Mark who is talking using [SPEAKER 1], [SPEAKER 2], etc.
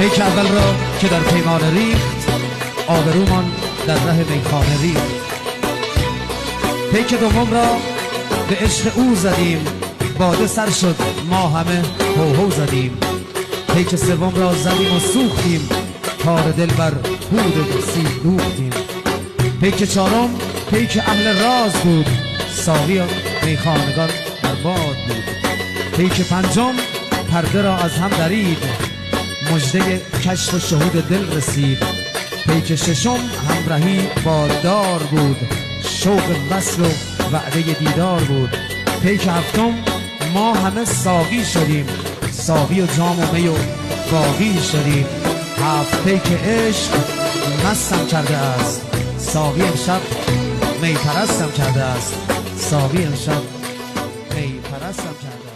[SPEAKER 1] پیک اول را که در پیمانه ریخت، آبرومان در ره میخانه ریخت. پیک دوم را به عشق او زدیم، باده سر شد ما همه هو هو زدیم. پیک سوم را زدیم و سوختیم، تار دل بر هود سیب دوختیم. پیک چهارم پیک اهل راز بود، ساقی میخانگان در باد بود. پیک پنجم پرده را از هم درید، مژده کشف و شهود دل رسید. پیک ششم همراهی با دار بود، شوق وصل و وعده دیدار بود. پیک هفتم ما همه ساقی شدیم، ساقی و جام و می و باقی شدیم. هفت پیک عشق مستم کرده است، ساقی امشب می پرستم کرده است، ساقی امشب می پرستم کرده است.